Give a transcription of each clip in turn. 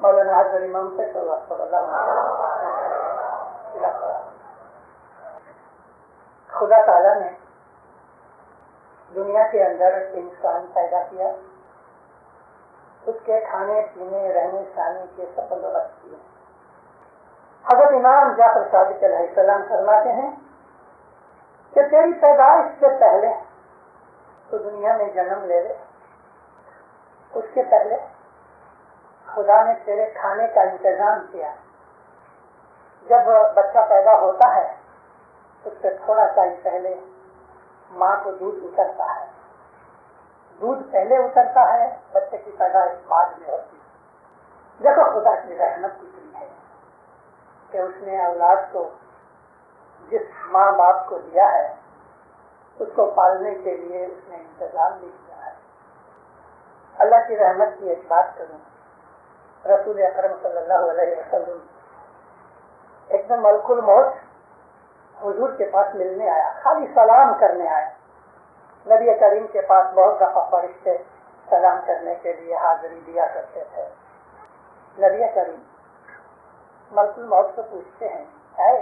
مولانا حضرت امام سے صلی اللہ علیہ وسلم خدا تعالیٰ نے دنیا کے اندر انسان پیدا کیا، اس کے کھانے پینے رہنے سہنے کے سب بندوبست کیے۔ حضرت امام جعفر صادق علیہ السلام فرماتے ہیں کہ تیری پیدائش سے پہلے تو دنیا میں جنم لے لے، اس کے پہلے خدا نے تیرے کھانے کا انتظام کیا۔ جب بچہ پیدا ہوتا ہے اس سے تھوڑا سا ہی پہلے ماں کو دودھ اترتا ہے، دودھ پہلے اترتا ہے، بچے کی پیدائش بعد میں ہوتی ہے۔ دیکھو خدا کی رحمت کتنی ہے کہ اس نے اولاد کو جس ماں باپ کو دیا ہے اس کو پالنے کے لیے اس نے انتظام بھی کیا ہے۔ اللہ کی رحمت کی ایک بات کروں، رسول اکرم صلی اللہ علیہ وسلم ایک دن ملک الموت حضور کے پاس ملنے آیا، خالی سلام کرنے آیا۔ نبی کریم کے پاس بہت دفعہ فرشتے سلام کرنے کے لیے حاضری دیا کرتے تھے۔ نبی کریم ملک الموت سے پوچھتے ہیں، اے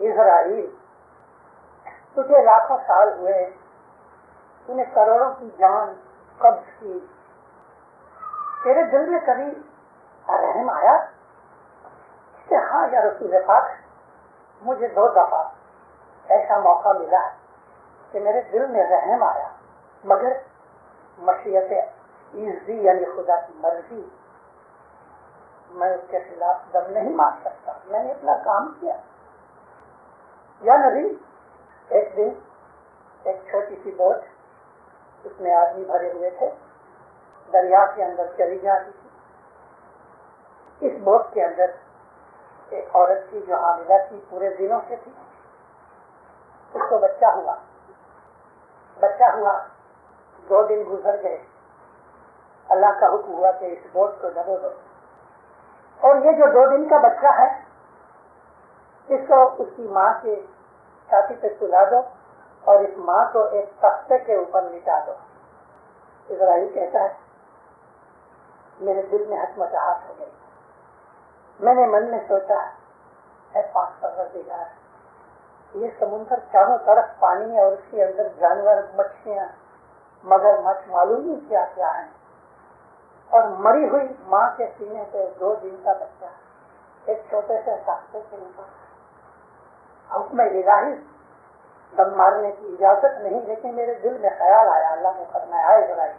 اسرائیل، تجھے لاکھوں سال ہوئے، تو نے کروڑوں کی جان قبض کی، تیرے دل میں کبھی رحم آیا؟ کہ ہاں یا رسول پاک، مجھے 2 دفعہ ایسا موقع ملا کہ میرے دل میں رحم آیا، مگر مشیت عزی یعنی خدا کی مرضی، میں اس کے خلاف دم نہیں مار سکتا، میں نے اپنا کام کیا۔ یا نبی، ایک دن ایک چھوٹی سی بوٹ، اس میں آدمی بھرے ہوئے تھے، دریا کے اندر چلی جاتی تھی۔ اس بوٹ کے اندر ایک عورت تھی جو حاملہ تھی، پورے دنوں سے تھی، اس کو بچہ ہوا 2 دن گزر گئے، اللہ کا حکم ہوا کہ اس بوٹ کو ڈبو دو، اور یہ جو 2 دن کا بچہ ہے اس کو اس کی ماں کے چھاتی پہ سلا دو اور اس ماں کو ایک تختے کے اوپر لٹا دو۔ اسرائیل کہتا ہے میرے دل میں ہچمچاہٹ ہو گئی، میں نے من میں سوچا، اے پاک پروردگار، یہ سمندر چاروں طرف پانی ہے اور اس کے اندر جانور، مچھلیاں، مگرمچھ، معلوم نہیں کیا کیا ہے، اور مری ہوئی ماں کے سینے پہ 2 دن کا بچہ ایک چھوٹے سے تختے کے اوپر۔ حکم الہی، دم مارنے کی اجازت نہیں، لیکن میرے دل میں خیال آیا، اللہ نے فرمایا اے اسرائیل،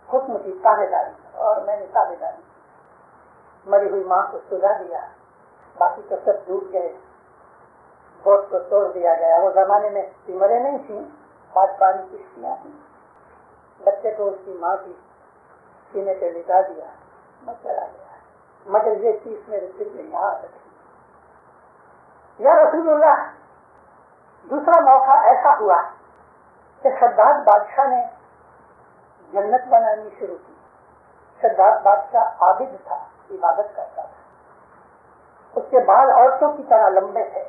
حکم کی تابع داری، اور میں نے تابع داری، مری ہوئی ماں کو سلا دیا، باقی تو سب ڈوب گئے، بوٹ کو توڑ دیا گیا۔ وہ زمانے میں سمرے نہیں تھیں، پانی کشتیاں تھیں، بچے کو اس کی ماں کی سینے پہ لٹا دیا، میں چلا گیا، مگر یہ چیز میرے دل میں یہاں رکھی۔ یا رسول اللہ، دوسرا موقع ایسا ہوا کہ شداد بادشاہ نے جنت بنانی شروع کی۔ شداد بادشاہ عابد تھا، عبادت کرتا تھا، اس کے بال عورتوں کی طرح لمبے تھے۔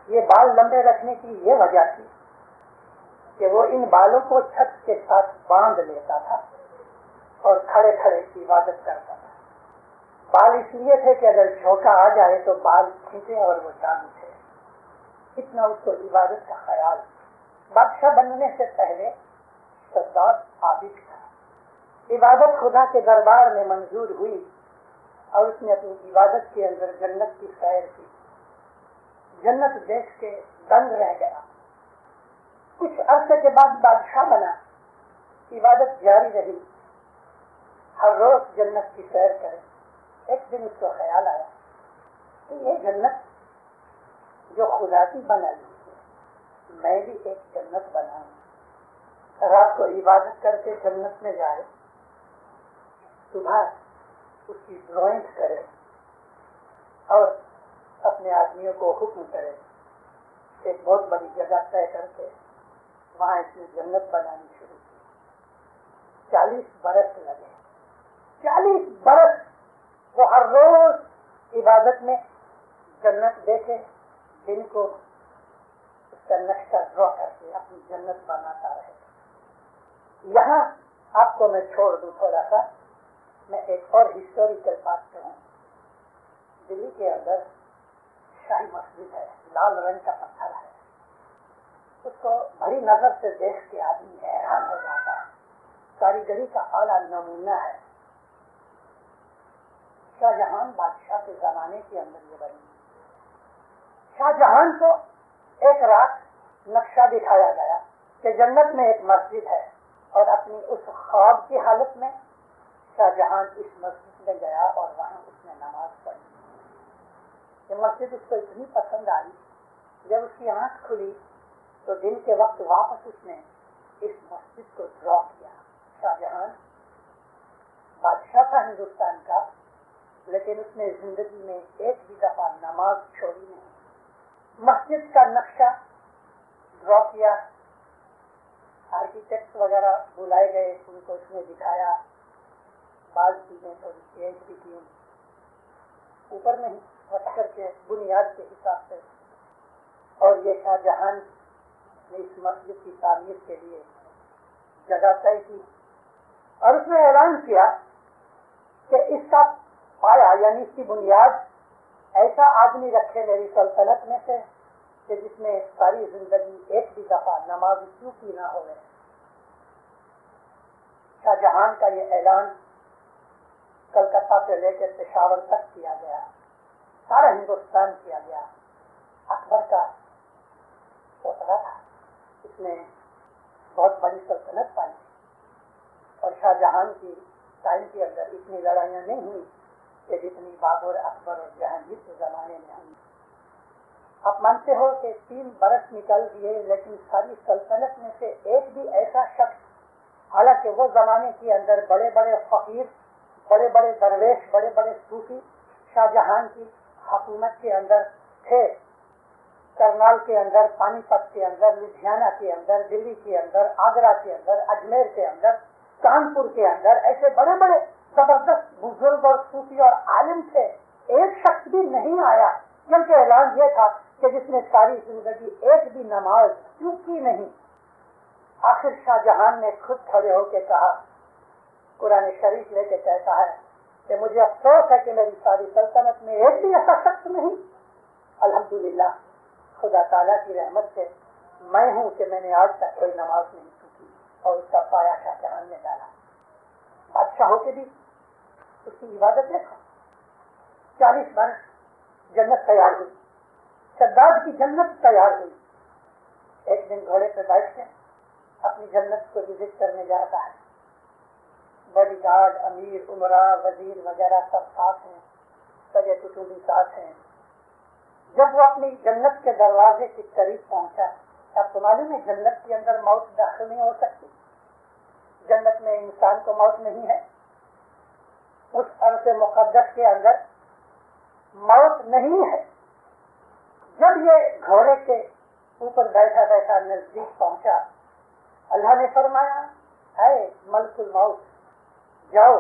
یہ بال لمبے رکھنے کی یہ وجہ تھی کہ وہ ان بالوں کو چھت کے ساتھ باندھ لیتا تھا اور کھڑے کھڑے کی عبادت کرتا تھا۔ بال اس لیے تھے کہ اگر جھونکا آ جائے تو بال کھینچے اور وہ جان اٹھے، اتنا اس کو عبادت کا خیال۔ بادشاہ بننے سے پہلے شداد عابد تھا، عبادت خدا کے دربار میں منظور ہوئی اور اس نے اپنی عبادت کے اندر جنت کی سیر کی۔ جنت دیکھ کے دنگ رہ گیا۔ کچھ عرصے کے بعد بادشاہ بنا، عبادت جاری رہی، ہر روز جنت کی سیر کرے۔ ایک دن اس کو خیال آیا کہ یہ جنت جو خدا کی بنا لی، میں بھی ایک جنت بناؤں، رات کو عبادت کر کے جنت میں جائے، صبح اس کی ڈرائنگ کرے اور اپنے آدمیوں کو حکم کرے، ایک بہت بڑی جگہ طے کر کے وہاں اس نے جنت بنانی شروع کی۔ 40 برس لگے، 40 برس وہ ہر روز عبادت میں جنت دیکھے، دن کو اس کا نقشہ ڈرا کر کے اپنی جنت بناتا رہے۔ یہاں آپ کو میں چھوڑ دوں تھوڑا سا میں ایک اور ہسٹوریکل بات کہوں. دلی کے اندر شاہی مسجد ہے، لال رنگ کا پتھر ہے. اس کو بڑی نظر سے دیکھ کے آدمی حیران ہو جاتا ہے. کاریگری کا اعلیٰ نمونہ ہے. شاہ جہان بادشاہ کے زمانے کے اندر یہ بنی. شاہ جہان کو ایک رات نقشہ دکھایا گیا کہ جنت میں ایک مسجد ہے، اور اپنی اس خواب کی حالت میں شاہ جہان اس مسجد میں گیا اور وہاں اس نے نماز پڑھی. یہ مسجد اس کو اتنی پسند آئی، جب اس کی آنکھ کھلی تو دن کے وقت واپس اس نے اس مسجد کو ڈرا کیا. شاہ جہان بادشاہ تھا ہندوستان کا، لیکن اس نے زندگی میں ایک بھی دفعہ نماز چھوڑی نہیں. مسجد کا نقشہ ڈرا کیا، آرکیٹیکٹ وغیرہ بلائے گئے، ان کو اس نے دکھایا. بعض چیزیں تھوڑی چینج بھی کی، اوپر نہیں رکھ کر کے بنیاد کے حساب سے. اور یہ شاہ جہان نے اس مسجد کی تعمیر کے لیے جگہ طے کی، اور اس نے اعلان کیا کہ اس کا پایا یعنی اس کی بنیاد ایسا آدمی رکھے میری سلطنت میں سے کہ جس نے ساری زندگی ایک بھی دفعہ نماز کیوں کی نہ ہوئے. شاہ جہان کا یہ اعلان کلکتہ سے لے کے پشاور تک کیا گیا، سارا ہندوستان کیا گیا. اکبر کا پوترا تھا، اس نے بہت بڑی سلطنت پائی، اور شاہ جہان کی ٹائم کے اندر اتنی لڑائیاں نہیں ہوئی کہ جتنی بابر، اکبر اور جہانگیر کے زمانے میں ہوئی. آپ مانتے ہو کہ 3 برس نکل دیے، لیکن ساری سلطنت میں سے ایک بھی ایسا شخص، حالانکہ وہ زمانے کے اندر بڑے بڑے فقیر، بڑے بڑے درویش، بڑے بڑے صوفی شاہ جہان کی حکومت کے اندر تھے. کرنال کے اندر، پانی پت کے اندر، لدھیانہ کے اندر، دلی کے اندر، آگرہ کے اندر، اجمیر کے اندر، کانپور کے اندر ایسے بڑے بڑے زبردست بزرگ اور صوفی اور عالم تھے. ایک شخص بھی نہیں آیا، کیونکہ اعلان یہ تھا کہ جس نے ساری زندگی ایک بھی نماز کیوں کی نہیں. آخر شاہ جہان نے خود کھڑے ہو کے کہا، قرآن شریف لے کے کہتا ہے کہ مجھے افسوس ہے کہ میری ساری سلطنت میں ایک بھی ایسا شخص نہیں. الحمدللہ خدا تعالیٰ کی رحمت سے میں ہوں کہ میں نے آج تک کوئی نماز نہیں چکی، اور اس کا پایا شاہ جہان نے ڈالا. بادشاہ ہو کے بھی اس کی عبادت دیکھو. 40 برس جنت تیار ہوئی، شداد کی جنت تیار ہوئی. ایک دن گھوڑے پہ بیٹھ کے اپنی جنت کو وزٹ کرنے جاتا ہے. باڈی گارڈ، امیر، عمرا، وزیر وغیرہ سب ساتھ ہیں، سگے کٹوبی ساتھ ہیں. جب وہ اپنی جنت کے دروازے کی قریب پہنچا، اب تو معلوم ہے جنت کے اندر موت داخل نہیں ہو سکتی، جنت میں انسان کو موت نہیں ہے. اس عرض مقدس کے اندر موت نہیں ہے. جب یہ گھوڑے کے اوپر بیٹھا بیٹھا نزدیک پہنچا، اللہ نے فرمایا، اے ملک الموت، جاؤ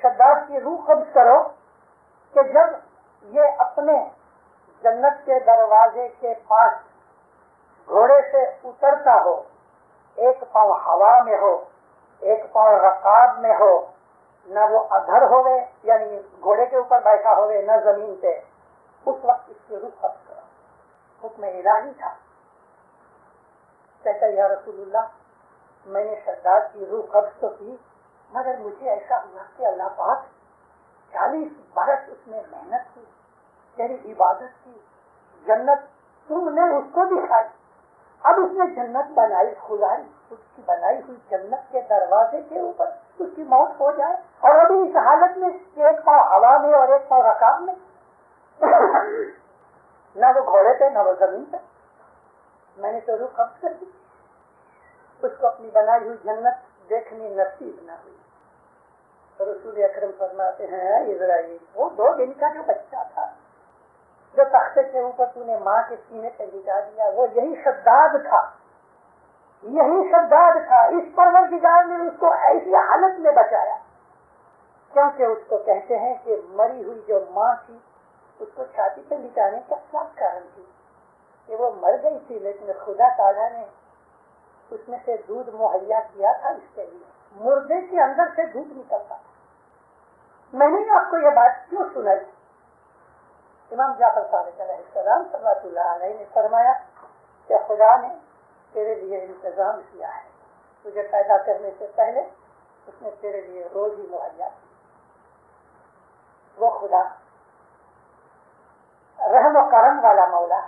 شداد کی روح قبض کرو کہ جب یہ اپنے جنت کے دروازے کے پاس گھوڑے سے اترتا ہو، ایک پاؤں ہوا میں ہو، ایک پاؤں رکاب میں ہو، نہ وہ ادھر ہوئے یعنی گھوڑے کے اوپر بیٹھا ہوئے نہ زمین پہ، اس وقت اس کی روح قبض کرو. حکم الہی تھا. کہتا یا رسول اللہ، میں نے شداد کی روح قبض تو کی، مگر مجھے ایسا ہوا کہ اللہ پاک 40 برس اس نے محنت کی، تیری عبادت کی، جنت تم نے اس کو دکھائی، اب اس نے جنت بنائی، کھلائی، اس کی بنائی ہوئی جنت کے دروازے کے اوپر اس کی موت ہو جائے، اور ابھی اس حالت میں کہ ایک پاؤں ہوا میں اور ایک پاؤں رکاب میں، نہ وہ گھوڑے پہ نہ وہ زمین پہ. میں نے تو روح قبض کر دی. اس کو اپنی بنائی ہوئی جنت دیکھنی نصیب نہ ہوئی. رسول اکرم فرماتے ہیں، اسرائیل وہ 2 دن کا جو بچہ تھا جو تختے کے اوپر تو نے ماں کے سینے پہ لٹا دیا، وہ یہی شداد تھا، یہی شداد تھا. اس پروردگار نے اس کو ایسی حالت میں بچایا، کیونکہ اس کو کہتے ہیں کہ مری ہوئی جو ماں تھی اس کو چھاتی پہ لٹانے کا کیا کارن تھی کہ وہ مر گئی تھی، لیکن خدا تعالیٰ نے اس میں سے دودھ مہیا کیا تھا. اس کے لیے مردے کے اندر سے دودھ نکلتا تھا. میں نے آپ کو یہ بات کیوں سنائی؟ امام جعفر صادق علیہ السلام صلی اللہ علیہ نے فرمایا کہ خدا نے تیرے لیے انتظام کیا ہے، تجھے پیدا کرنے سے پہلے اس نے تیرے لیے روزی مہیا کی۔ وہ خدا رحم و کرم والا مولا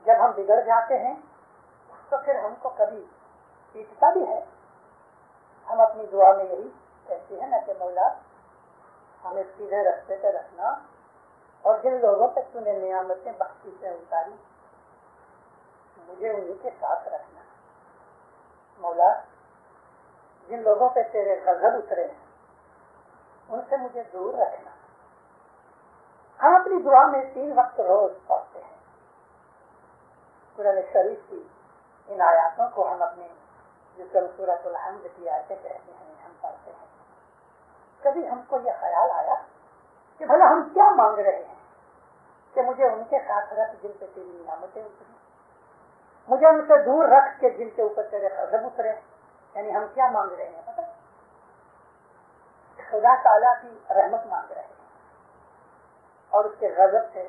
جب ہم بگڑ جاتے ہیں تو پھر ہم کو کبھی پیٹتا بھی ہے۔ ہم اپنی دعا میں یہی کہتے ہیں نا کہ مولا ہمیں سیدھے راستے پہ رکھنا، اور جن لوگوں پہ تو نے نعمتیں بخشی سے اتاری مجھے انہیں کے ساتھ رکھنا۔ مولا جن لوگوں پہ تیرے غضب اترے ہیں ان سے مجھے دور رکھنا۔ ہم اپنی دعا میں 3 وقت روز پڑھتے ہیں۔ قرآن شریف کی ان آیاتوں کو ہم اپنے جسم سورۃ الحمد کی آیتیں کہتے ہیں، ہم پڑھتے ہیں۔ کبھی ہم کو یہ خیال آیا کہ بھلا ہم کیا مانگ رہے ہیں کہ مجھے ان کے ساتھ رکھ جن پہ تیری نعمتیں اتری، مجھے ان سے دور رکھ کے جن کے اوپر تیرے غضب اترے؟ یعنی ہم کیا مانگ رہے ہیں پتہ؟ خدا تعالیٰ کی رحمت مانگ رہے ہیں اور اس کے غضب سے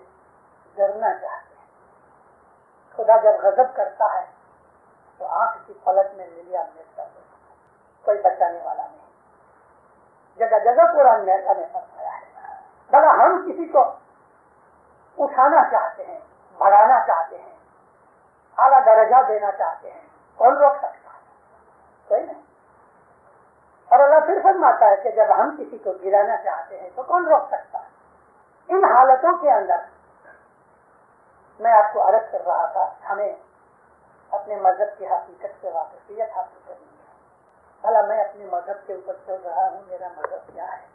ڈرنا چاہتے ہیں۔ خدا جب غضب کرتا ہے تو آنکھ کی پلک میں للیا میٹ کر دیتا ہے، کوئی بچانے والا نہیں۔ جگہ جگہ قرآن میں ایسا فرمایا ہے۔ بھلا ہم کسی کو اٹھانا چاہتے ہیں، بڑھانا چاہتے ہیں، اعلیٰ درجہ دینا چاہتے ہیں، کون روک سکتا ہے؟ کوئی نہیں۔ اور اللہ پھر فرماتا ہے کہ جب ہم کسی کو گرانا چاہتے ہیں تو کون روک سکتا ہے؟ ان حالتوں کے اندر میں آپ کو عرض کر رہا تھا ہمیں اپنے مذہب کی حقیقت سے واقفیت حاصل کرنی ہے۔ بھلا میں اپنے مذہب کے اوپر چل رہا ہوں، میرا مذہب کیا ہے؟